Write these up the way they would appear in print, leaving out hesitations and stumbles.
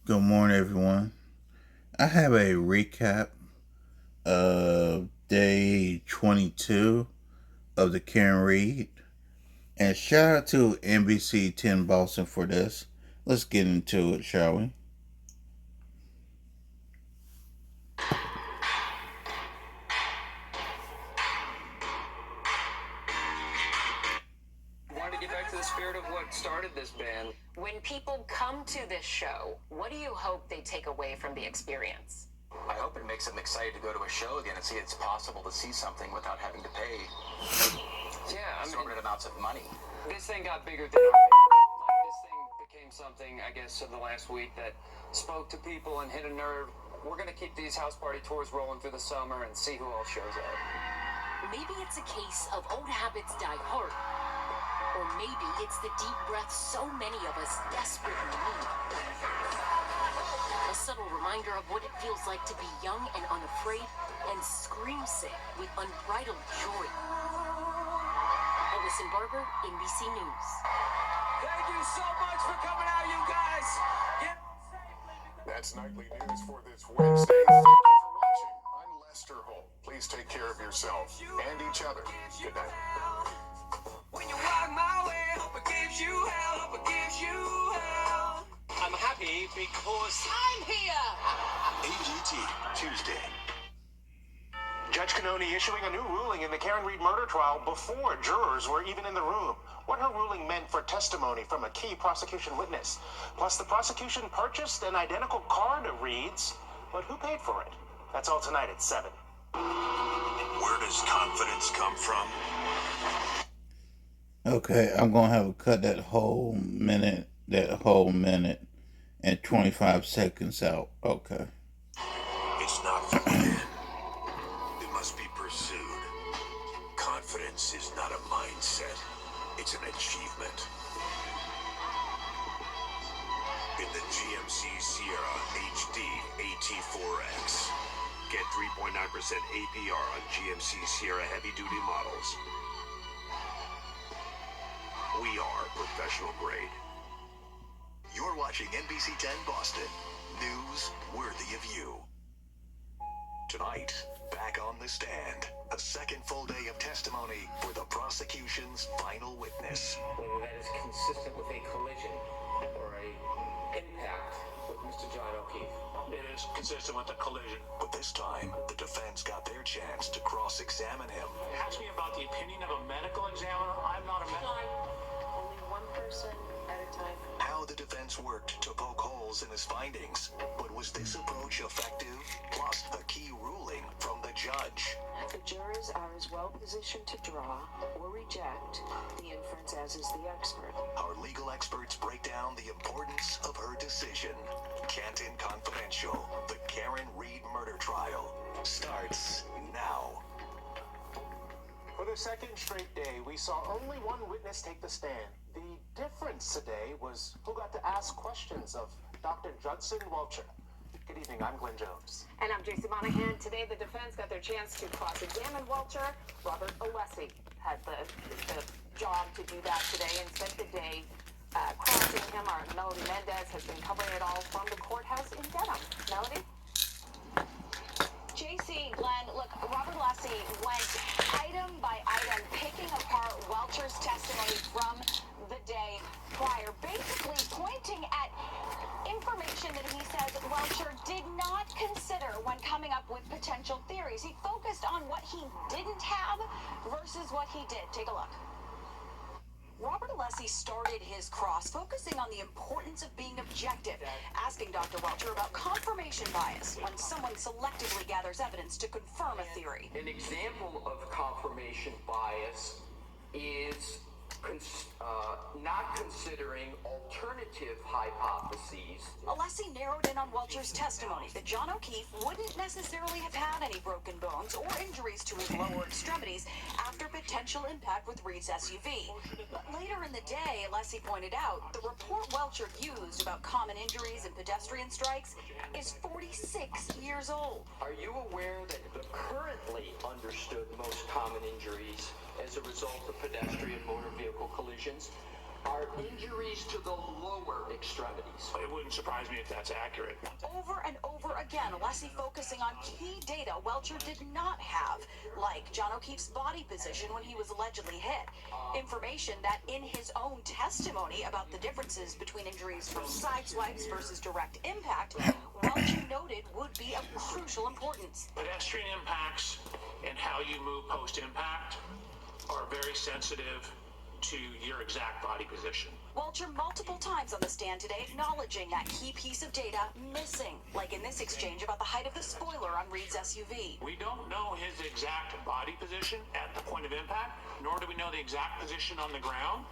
Good morning, everyone. I have a recap of day 22 of the Karen Read. And shout out to NBC 10 Boston for this. Let's get into it, shall we? Wanted to get back to the spirit of what started this band. When people come to this show, what do you hope they take away from the experience? I hope it makes them excited to go to a show again and see it's possible to see something without having to pay exorbitant amounts of money. This thing got bigger than this thing became something, I guess, of the last week that spoke to people and hit a nerve. We're going to keep these house party tours rolling through the summer and see who else shows up. Maybe it's a case of old habits die hard. Or maybe it's the deep breath so many of us desperately need. A subtle reminder of what it feels like to be young and unafraid and scream sing with unbridled joy. Ellison Barber, NBC News. Thank you so much for coming out, you guys. That's Nightly News for this Wednesday. Thank you for watching. I'm Lester Holt. Please take care of yourself and each other. Good night. When you walk my way, hope it gives you hell, hope it gives you hell. I'm happy because I'm here! AGT, Tuesday. Judge Cannoni issuing a new ruling in the Karen Read murder trial before jurors were even in the room. What her ruling meant for testimony from a key prosecution witness. Plus, the prosecution purchased an identical car to Read's, but who paid for it? That's all tonight at 7. Where does confidence come from? Okay, I'm going to have to cut that whole minute and 25 seconds out. Okay. It's not forbidden. It must be pursued. Confidence is not a mindset. It's an achievement. In the GMC Sierra HD AT4X. Get 3.9% APR on GMC Sierra heavy-duty models. We are professional grade. You're watching NBC 10 Boston. News worthy of you. Tonight, back on the stand. A second full day of testimony for the prosecution's final witness. whether that is consistent with a collision or a impact with Mr. John O'Keefe. It is consistent with a collision. But this time, the defense got their chance to cross-examine him. Ask me about the opinion of a medical examiner. I'm not a medical. Only one person at a time. How the defense worked to poke holes in his findings. But was this approach effective? Plus, a key ruling from the judge. The jurors are as well positioned to draw or reject the inference as is the expert. Our legal experts break down the importance of her decision. Canton Confidential, the Karen Read murder trial, starts now. For the second straight day, we saw only one witness take the stand. The difference today was who got to ask questions of Dr. Judson Welcher. Good evening, I'm Glenn Jones. And I'm Jason Monahan. Today, the defense got their chance to cross-examine Welcher. Robert Alessi had the job to do that today and spent the day crossing him. Our Melody Mendez has been covering it all from the courthouse in Dedham. Melody? JC, Glenn, look, Robert Alessi went item by item, picking apart Welcher's testimony from the day prior, basically pointing at information that he says Welcher did not consider when coming up with potential theories. He focused on what he didn't have versus what he did. Take a look. Robert Alessi started his cross focusing on the importance of being objective, asking Dr. Welcher about confirmation bias when someone selectively gathers evidence to confirm a theory. An example of confirmation bias is not considering alternative hypotheses. Alessi narrowed in on Welcher's testimony that John O'Keefe wouldn't necessarily have had any broken bones or injuries to his lower extremities after potential impact with Read's SUV. But later in the day, Alessi pointed out the report Welcher used about common injuries and pedestrian strikes is 46 years old. Are you aware that the currently understood most common injuries as a result of pedestrian motor vehicle collisions are injuries to the lower extremities. It wouldn't surprise me if that's accurate. Over and over again, Alessi focusing on key data Welcher did not have, like John O'Keefe's body position when he was allegedly hit. Information that in his own testimony about the differences between injuries from side swipes versus direct impact, Welcher noted would be of crucial importance. Pedestrian impacts and how you move post-impact are very sensitive to your exact body position. Welcher multiple times on the stand today acknowledging that key piece of data missing, like in this exchange about the height of the spoiler on Reed's SUV. We don't know his exact body position at the point of impact, nor do we know the exact position on the ground.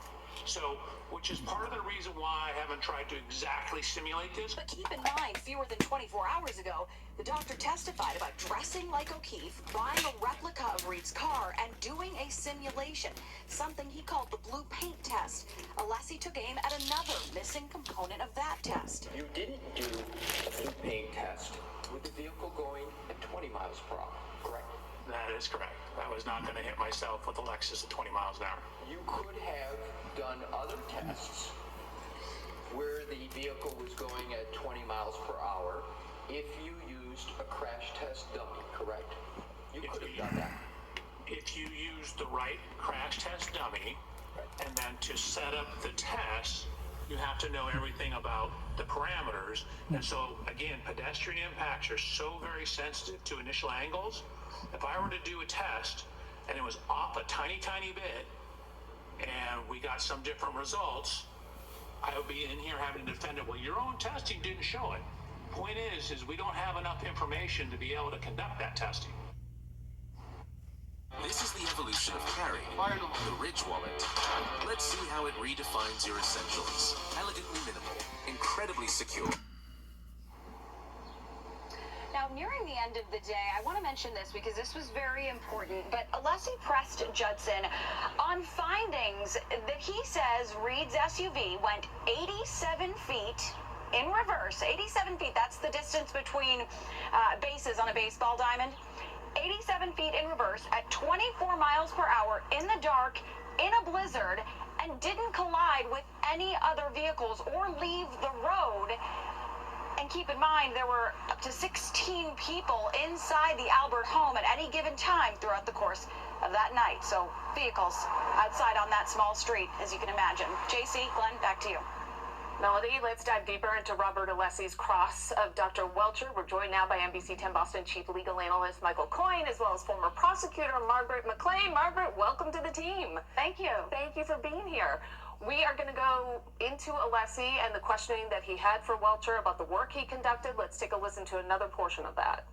So, which is part of the reason why I haven't tried to exactly simulate this. But keep in mind, fewer than 24 hours ago, the doctor testified about dressing like O'Keefe, buying a replica of Reed's car, and doing a simulation, something he called the blue paint test. Alessi took aim at another missing component of that test. You didn't do a blue paint test with the vehicle going at 20 miles per hour, correct? That is correct. I was not going to hit myself with a Lexus at 20 miles an hour. You could have done other tests where the vehicle was going at 20 miles per hour if you used a crash test dummy, correct? You could have done that. If you use the right crash test dummy, and then to set up the test, you have to know everything about the parameters. And so, again, pedestrian impacts are so very sensitive to initial angles. If I were to do a test and it was off a tiny, tiny bit, and we got some different results, I would be in here having to defend it. Well, your own testing didn't show it. Point is we don't have enough information to be able to conduct that testing. This is the evolution of Carry, the Ridge wallet. Let's see how it redefines your essentials. Elegantly minimal, incredibly secure. Now, nearing the end of the day, I want to mention this because this was very important, but Alessi pressed Judson on findings that he says Reed's SUV went 87 feet in reverse. 87 feet, that's the distance between bases on a baseball diamond. 87 feet in reverse at 24 miles per hour in the dark, in a blizzard, and didn't collide with any other vehicles or leave the road. And keep in mind, there were up to 16 people inside the Albert home at any given time throughout the course of that night. So vehicles outside on that small street, as you can imagine. JC, Glenn, back to you. Melody, let's dive deeper into Robert Alessi's cross of Dr. Welcher. We're joined now by NBC 10 Boston Chief Legal Analyst Michael Coyne, as well as former prosecutor Margaret McLean. Margaret, welcome to the team. Thank you. Thank you for being here. We are going to go into Alessi and the questioning that he had for Welcher about the work he conducted. Let's take a listen to another portion of that.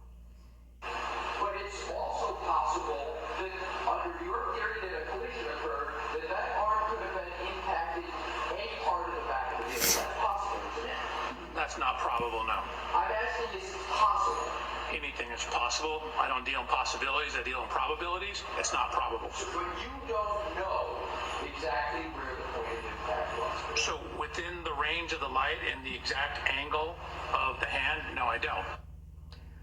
But it's also possible that under your theory that a collision occurred, that arm could have been impacted any part of the back of the vehicle. That's possible, isn't it? That's not probable, no. I'm asking, is it possible? Anything is possible. I don't deal in possibilities, I deal in probabilities. It's not probable. But you don't know exactly where the point of impact was. So within the range of the light and the exact angle of the hand, no, I don't.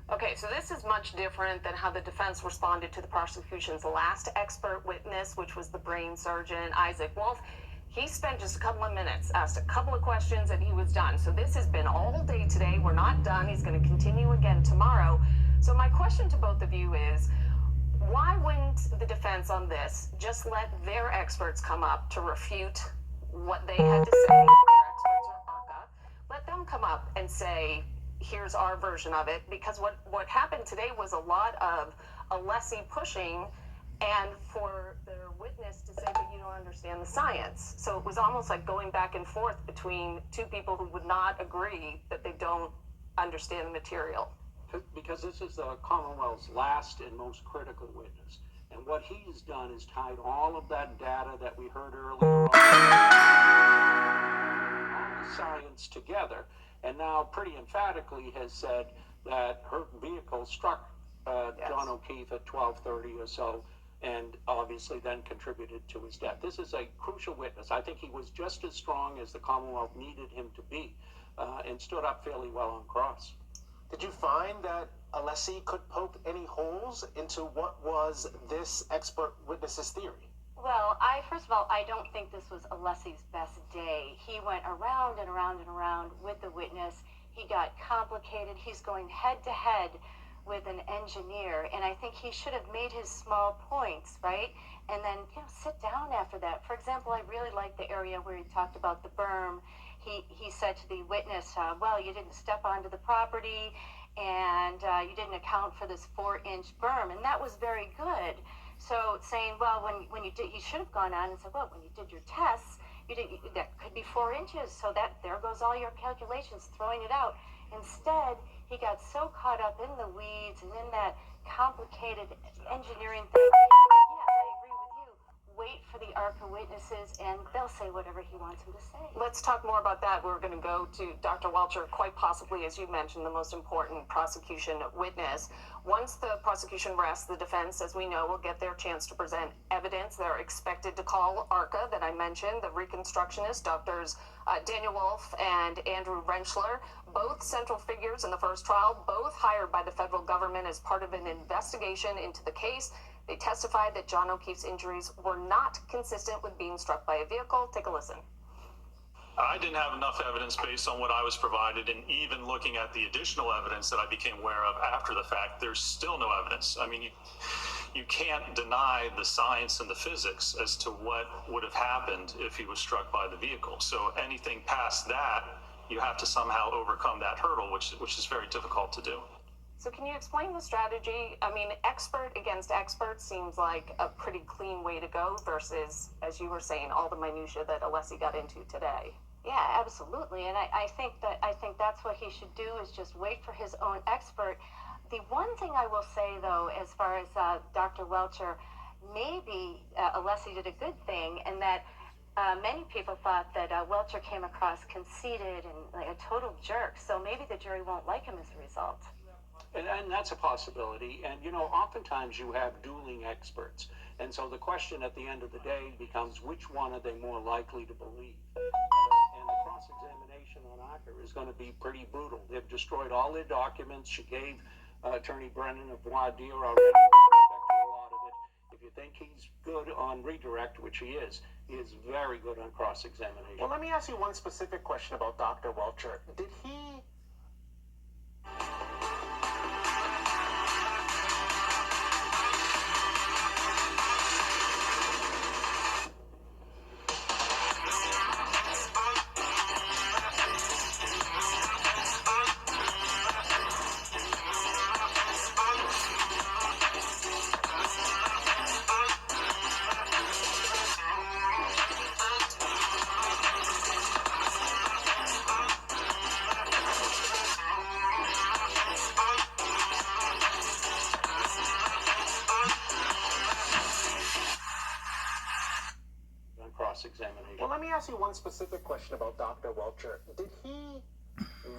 Okay, so this is much different than how the defense responded to the prosecution's last expert witness, which was the brain surgeon, Isaac Wolf. He spent just a couple of minutes, asked a couple of questions, and he was done. So this has been all day today. We're not done. He's going to continue again tomorrow. So my question to both of you is, why wouldn't the defense on this just let their experts come up to refute what they had to say? Their experts are ARCA. Let them come up and say, here's our version of it. Because what happened today was a lot of Alessi pushing, and for their witness to say, but you don't understand the science. So it was almost like going back and forth between two people who would not agree that they don't understand the material. Because this is the Commonwealth's last and most critical witness. And what he's done is tied all of that data that we heard earlier on, all the science together, and now pretty emphatically has said that her vehicle struck John O'Keefe at 12:30 or so, and obviously then contributed to his death. This is a crucial witness. I think he was just as strong as the Commonwealth needed him to be, and stood up fairly well on cross. Did you find that Alessi could poke any holes into what was this expert witness's theory? Well, first of all, I don't think this was Alessi's best day. He went around and around and around with the witness. He got complicated. He's going head to head with an engineer, and I think he should have made his small points, right? And then, sit down after that. For example, I really liked the area where he talked about the berm. He said to the witness, well, you didn't step onto the property, and you didn't account for this 4-inch berm, and that was very good. So saying, well, when you did, you should have gone on and said, well, when you did your tests, that could be 4 inches. So there goes all your calculations, throwing it out. Instead, he got so caught up in the weeds and in that complicated engineering thing. Yes, I agree with you. Wait for the ARCA witnesses, and they'll say whatever he wants them to say. Let's talk more about that. We're going to go to Dr. Welcher, quite possibly, as you mentioned, the most important prosecution witness. Once the prosecution rests, the defense, as we know, will get their chance to present evidence. They're expected to call ARCA, that I mentioned, the reconstructionist, Doctors Daniel Wolf and Andrew Rentschler, both central figures in the first trial, both hired by the federal government as part of an investigation into the case. They testified that John O'Keefe's injuries were not consistent with being struck by a vehicle. Take a listen. I didn't have enough evidence based on what I was provided, and even looking at the additional evidence that I became aware of after the fact, there's still no evidence. I mean, you can't deny the science and the physics as to what would have happened if he was struck by the vehicle. So anything past that, you have to somehow overcome that hurdle, which is very difficult to do. So can you explain the strategy? I mean, expert against expert seems like a pretty clean way to go versus, as you were saying, all the minutia that Alessi got into today. Yeah, absolutely. And I think that's what he should do, is just wait for his own expert. The one thing I will say, though, as far as Dr. Welcher, maybe Alessi did a good thing, in that many people thought that Welcher came across conceited and like a total jerk. So maybe the jury won't like him as a result. And that's a possibility. And, oftentimes you have dueling experts. And so the question at the end of the day becomes, which one are they more likely to believe? And the cross-examination on Arca is going to be pretty brutal. They've destroyed all their documents. She gave Attorney Brennan a voir dire already with respect to a lot of it. If you think he's good on redirect, which he is very good on cross-examination. Well, let me ask you one specific question about Dr. Welcher. Did he... Cross-examination. Well, let me ask you one specific question about Dr. Welcher. Did he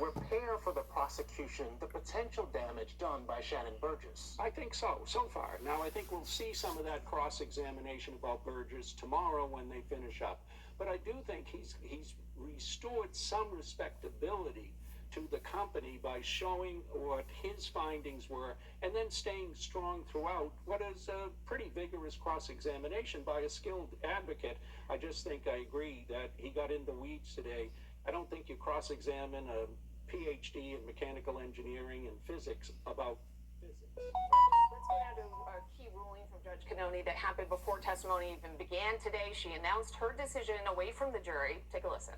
repair for the prosecution the potential damage done by Shannon Burgess? I think so far. Now, I think we'll see some of that cross-examination about Burgess tomorrow when they finish up. But I do think he's restored some respectability to the company by showing what his findings were and then staying strong throughout what is a pretty vigorous cross-examination by a skilled advocate. I just think I agree that he got in the weeds today. I don't think you cross-examine a PhD in mechanical engineering and physics about physics. Let's go down to a key ruling from Judge Cannone that happened before testimony even began today. She announced her decision away from the jury. Take a listen.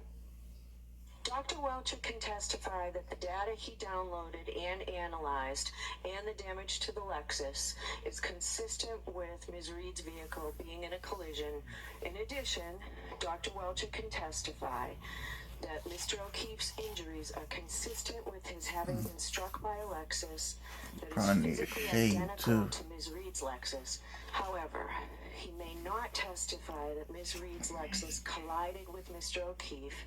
Dr. Welcher can testify that the data he downloaded and analyzed and the damage to the Lexus is consistent with Ms. Reed's vehicle being in a collision. In addition, Dr. Welcher can testify that Mr. O'Keefe's injuries are consistent with his having been struck by a Lexus that is physically identical to Ms. Reed's Lexus. However, he may not testify that Ms. Reed's Lexus collided with Mr. O'Keefe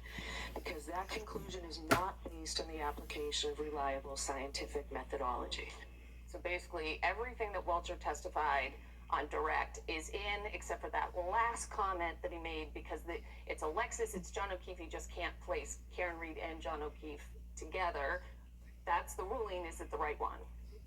because that conclusion is not based on the application of reliable scientific methodology. So basically, everything that Welcher testified on direct is in, except for that last comment that he made, because it's a Lexus, it's John O'Keefe, he just can't place Karen Reed and John O'Keefe together. That's the ruling. Is it the right one?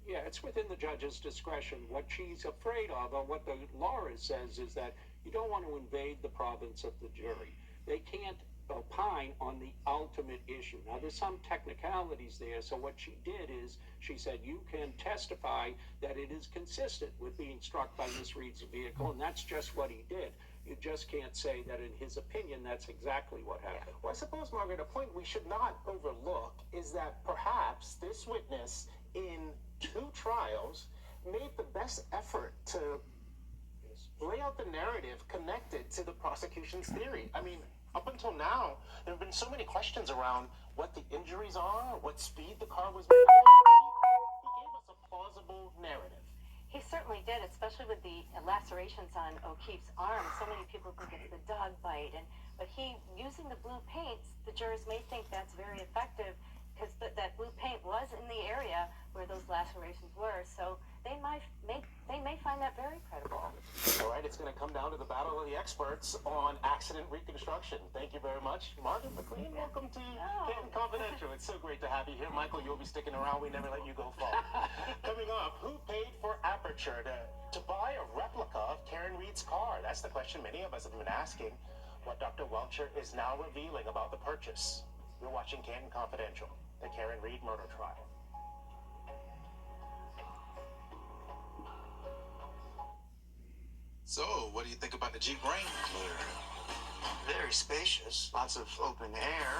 Yeah, it's within the judge's discretion. What she's afraid of, or what the law says, is that You don't want to invade the province of the jury. They can't opine on the ultimate issue. Now, there's some technicalities there, so what she did is she said, you can testify that it is consistent with being struck by Miss Reed's vehicle, and that's just what he did. You just can't say that in his opinion that's exactly what happened. Well, I suppose, Margaret, a point we should not overlook is that perhaps this witness in 2 trials made the best effort to lay out the narrative connected to the prosecution's theory. I mean, up until now, there have been so many questions around what the injuries are, what speed the car was moving. He gave us a plausible narrative. He certainly did, especially with the lacerations on O'Keefe's arm. So many people think it's the dog bite, but he, using the blue paints, the jurors may think that's very effective because that blue paint was in the area where those lacerations were. So they may find that very credible. All right, it's going to come down to the battle of the experts on accident reconstruction. Thank you very much, Margaret McLean. Welcome to Canton Confidential. It's so great to have you here. Michael, you'll be sticking around. We never let you go far. Coming up, who paid for Aperture to buy a replica of Karen Reed's car? That's the question many of us have been asking. What Dr. Welcher is now revealing about the purchase. You're watching Canton Confidential, the Karen Reed murder trial. So, what do you think about the Jeep Wrangler? Very spacious, lots of open air.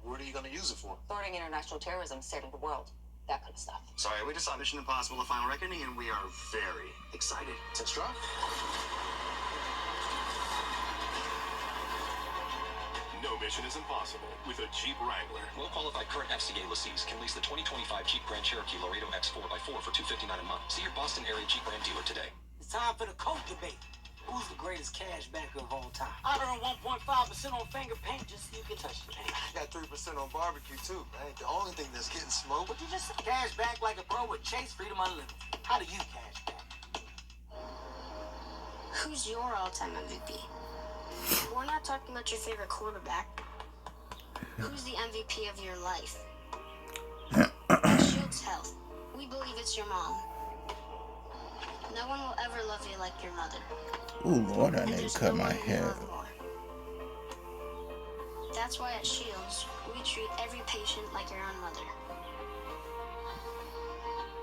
What are you going to use it for? Thwarting international terrorism, saving the world. That kind of stuff. Sorry, we just saw Mission Impossible: The Final Reckoning, and we are very excited. Let's try. No mission is impossible with a Jeep Wrangler. Well-qualified current FCA lessees can lease the 2025 Jeep Grand Cherokee Laredo X4x4 for $259 a month. See your Boston area Jeep Grand dealer today. It's time for the coat debate. Who's the greatest cashbacker of all time? I earn 1.5% on finger paint just so you can touch the paint. I got 3% on barbecue, too. That ain't the only thing that's getting smoked. What you just say? Cash back like a pro with Chase Freedom Unlimited. How do you cash back? Who's your all-time MVP? We're not talking about your favorite quarterback. Who's the MVP of your life? At Shields Health, we believe it's your mom. No one will ever love you like your mother. Ooh, Lord, I need to cut my hair. That's why at Shields, we treat every patient like your own mother.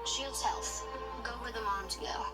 Shields Health, go where the moms go.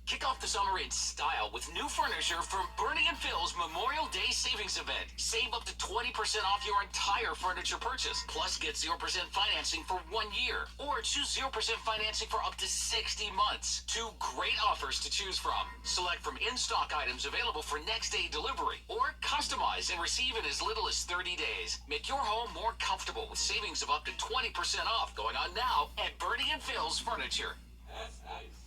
Kick off the summer in style with new furniture from Bernie & Phil's Memorial Day Savings Event. Save up to 20% off your entire furniture purchase. Plus, get 0% financing for 1 year. Or choose 0% financing for up to 60 months. 2 great offers to choose from. Select from in-stock items available for next-day delivery. Or customize and receive in as little as 30 days. Make your home more comfortable with savings of up to 20% off going on now at Bernie & Phil's Furniture. That's nice.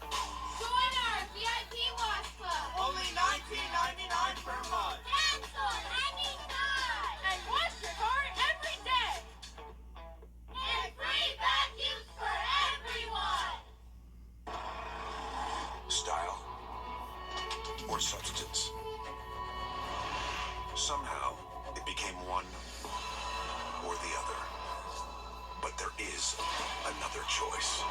Join our VIP Watch Club. Only $19.99 per month. Cancel anytime. And wash your car every day. And free vacuums for everyone. Style or substance. Somehow, it became one or the other. But there is another choice.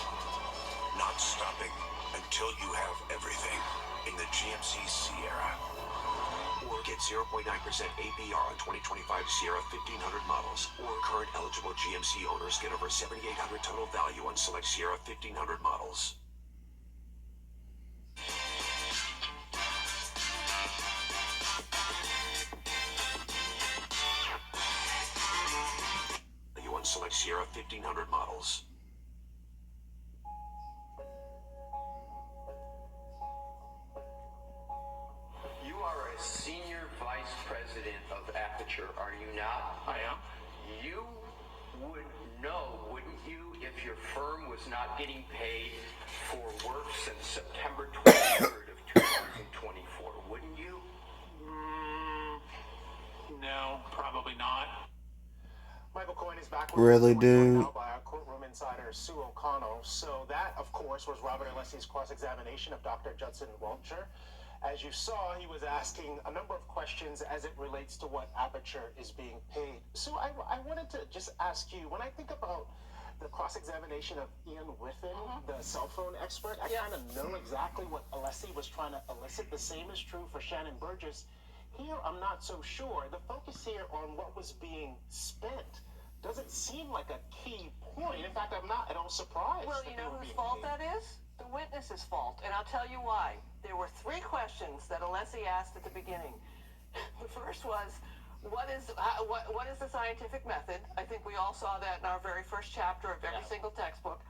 Not stopping until you have everything in the GMC Sierra. Or get 0.9% APR on 2025 Sierra 1500 models. Or current eligible GMC owners get over $7,800 total value on select Sierra 1500 models. You on select Sierra 1500 models. Senior Vice President of Aperture, are you not? I am. You would know, wouldn't you, if your firm was not getting paid for work since September 23rd of 2024, wouldn't you? No, probably not. Michael Coyne is back. Really, dude? Now by our courtroom insider, Sue O'Connell. So that, of course, was Robert Alessi's cross-examination of Dr. Judson Welcher. As you saw, he was asking a number of questions as it relates to what Aperture is being paid. Sue, I wanted to just ask you, when I think about the cross-examination of Ian Whiffen, the cell phone expert, I kind of know exactly what Alessi was trying to elicit. The same is true for Shannon Burgess. Here, I'm not so sure. The focus here on what was being spent doesn't seem like a key point. In fact, I'm not at all surprised. Well, you know whose fault that is? The witness's fault, and I'll tell you why. There were 3 questions that Alessi asked at the beginning. The first was, what is the scientific method? I think we all saw that in our very first chapter of every single textbook.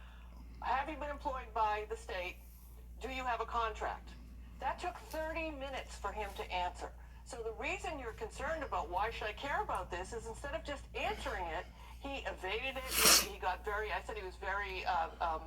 Have you been employed by the state? Do you have a contract? That took 30 minutes for him to answer. So the reason you're concerned about why should I care about this is instead of just answering it, he evaded it. He got very, I said he was very,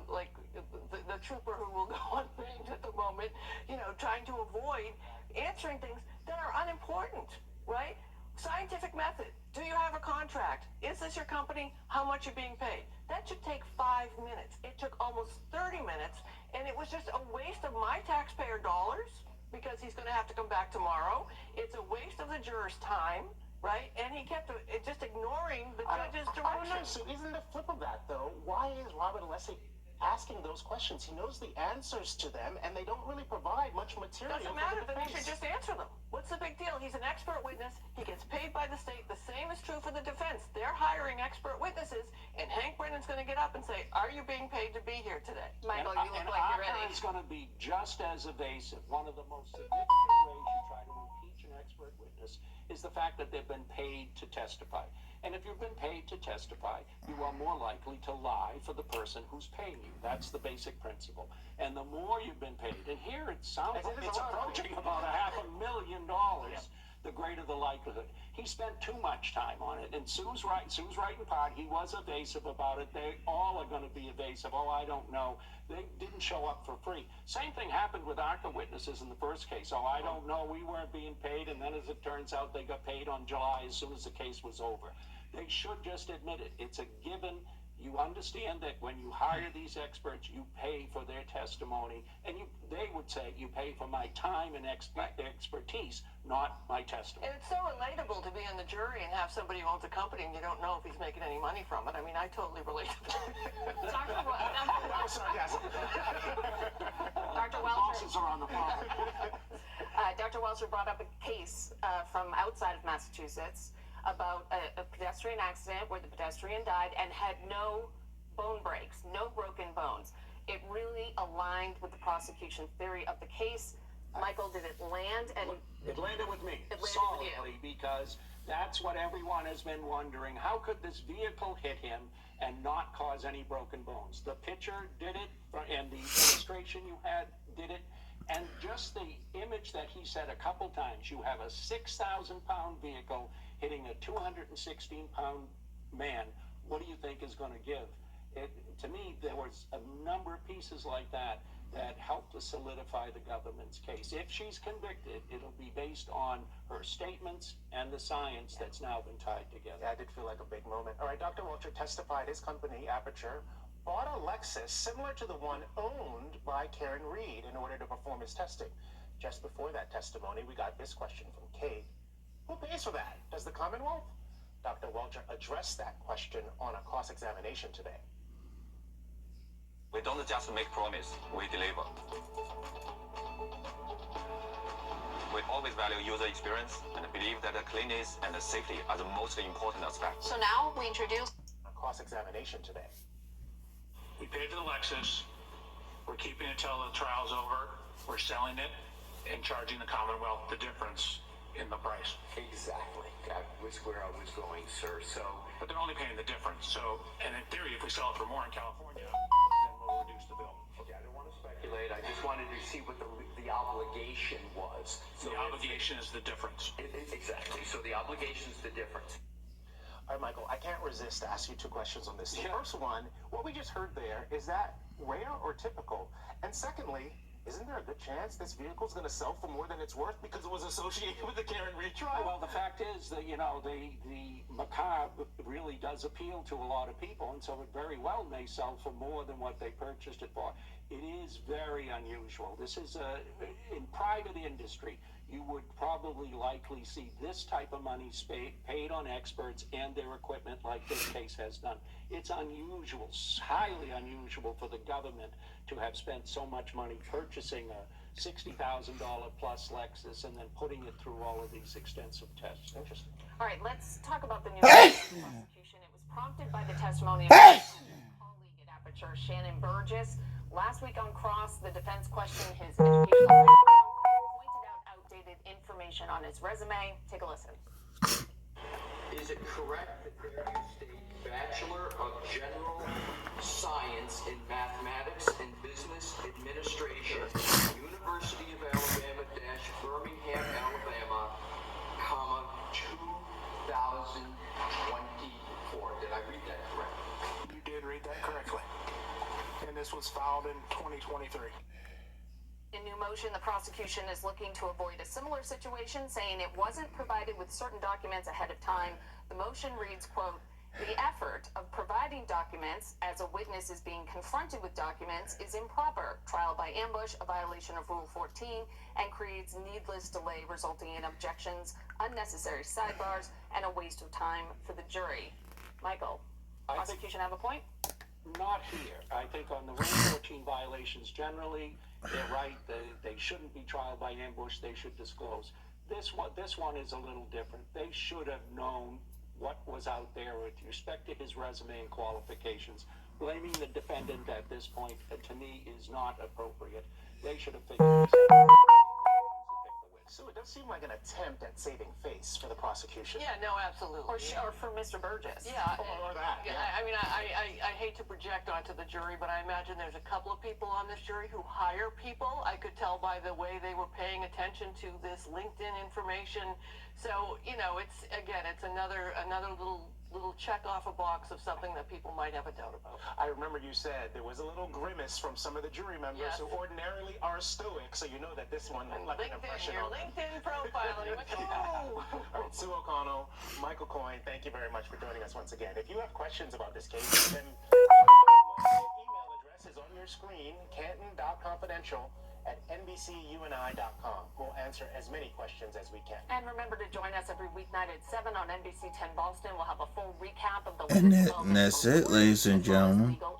like the trooper who will go unnamed at the moment, you know, trying to avoid answering things that are unimportant, right? Scientific method. Do you have a contract? Is this your company? How much you're being paid? That should take 5 minutes. It took almost 30 minutes, and it was just a waste of my taxpayer dollars because he's going to have to come back tomorrow. It's a waste of the juror's time, right? And he kept just ignoring the judge's direction. I don't know. So isn't the flip of that, though? Why is Robert Alessi asking those questions? He knows the answers to them, and they don't really provide much material. Doesn't matter, then he should just answer them. What's the big deal? He's an expert witness. He gets paid by the state. The same is true for the defense. They're hiring expert witnesses, and Hank Brennan's going to get up and say, are you being paid to be here today? Michael, you look like you're ready. And is going to be just as evasive. One of the most significant ways you try to impeach an expert witness is the fact that they've been paid to testify. And if you've been paid to testify, you are more likely to lie for the person who's paying you. That's the basic principle. And the more you've been paid, and here it sounds like it's approaching about $500,000, the greater the likelihood. He spent too much time on it. And Sue's right. Sue's right in part. He was evasive about it. They all are going to be evasive. Oh, I don't know. They didn't show up for free. Same thing happened with ARCA witnesses in the first case. Oh, I don't know. We weren't being paid. And then as it turns out, they got paid on July as soon as the case was over. They should just admit it. It's a given. You understand that when you hire these experts, you pay for their testimony, and they would say, you pay for my time and expertise, not my testimony. And it's so relatable to be in the jury and have somebody who owns a company and you don't know if he's making any money from it. I mean, I totally relate to that. Dr. Welcher. Bosses are on the phone. Dr. Welcher brought up a case from outside of Massachusetts about a pedestrian accident where the pedestrian died and had no bone breaks, no broken bones. It really aligned with the prosecution theory of the case. Michael, did it land? And it landed with me. It landed solidly, with you. because that's what everyone has been wondering. How could this vehicle hit him and not cause any broken bones? The picture did it, and the illustration you had did it. And just the image that he said a couple times, you have a 6,000-pound vehicle hitting a 216-pound man. What do you think is going to give? To me, there was a number of pieces like that that helped to solidify the government's case. If she's convicted, it'll be based on her statements and the science that's now been tied together. Yeah, it did feel like a big moment. All right, Dr. Welcher testified his company, Aperture, bought a Lexus similar to the one owned by Karen Reed in order to perform his testing. Just before that testimony, we got this question from Kate. Who pays for that? Does the Commonwealth? Dr. Welcher addressed that question on a cross-examination today. We don't just make promise, we deliver. We always value user experience and believe that the cleanliness and the safety are the most important aspects. So now we introduce a cross-examination today. We paid for the Lexus. We're keeping it till the trial's over. We're selling it and charging the Commonwealth the difference in the price. Exactly. That was where I was going, sir. So, but they're only paying the difference. So, and in theory, if we sell it for more in California, then we'll reduce the bill. okay, I don't want to speculate. I just wanted to see what the obligation was. So the obligation is the difference. Exactly. So the obligation is the difference. All right, Michael, I can't resist to ask you two questions on this. The first one, what we just heard there, is that rare or typical? And secondly, isn't there a good chance this vehicle is going to sell for more than it's worth because it was associated with the Karen Reed trial? Well, the fact is that, you know, the macabre really does appeal to a lot of people, and so it very well may sell for more than what they purchased it for. It is very unusual. This is in private industry. you would probably likely see this type of money paid on experts and their equipment like this case has done. It's unusual, highly unusual for the government to have spent so much money purchasing a $60,000 plus Lexus and then putting it through all of these extensive tests. Interesting. All right, let's talk about the new prosecution. It was prompted by the testimony of a colleague at Aperture, Shannon Burgess. Last week on Cross, the defense questioned his educational background, pointed out outdated information on his resume. Take a listen. Is it correct that there is a Bachelor of General Science in Mathematics and Business Administration, University of Alabama - Birmingham, Alabama, comma, 2024? Did I read that correctly? You did read that correctly. And this was filed in 2023. In new motion, the prosecution is looking to avoid a similar situation, saying it wasn't provided with certain documents ahead of time. The motion reads, quote, "The effort of providing documents as a witness is being confronted with documents is improper, trial by ambush, a violation of Rule 14, and creates needless delay resulting in objections, unnecessary sidebars, and a waste of time for the jury." Michael, prosecution have a point? Not here. I think on the Rule 14 violations generally, they're right. They shouldn't be trial by ambush. They should disclose. This one is a little different. They should have known what was out there with respect to his resume and qualifications. Blaming the defendant at this point, to me, is not appropriate. They should have figured this out. So it does seem like an attempt at saving face for the prosecution. Yeah, no, absolutely. Or for Mr. Burgess. Yeah, or that. Yeah, I mean, I hate to project onto the jury, but I imagine there's a couple of people on this jury who hire people. I could tell by the way they were paying attention to this LinkedIn information. So, you know, it's another little check off a box of something that people might have a doubt about. I remember you said there was a little grimace from some of the jury members who ordinarily are stoic, so you know that this one left an impression on them. LinkedIn profiling. All right, Sue O'Connell, Michael Coyne, thank you very much for joining us once again. If you have questions about this case, then email address is on your screen, canton.confidential@nbcuni.com. We'll answer as many questions as we can. And remember to join us every weeknight at 7 on NBC 10 Boston. We'll have a full recap of the And that's it, ladies and gentlemen. legal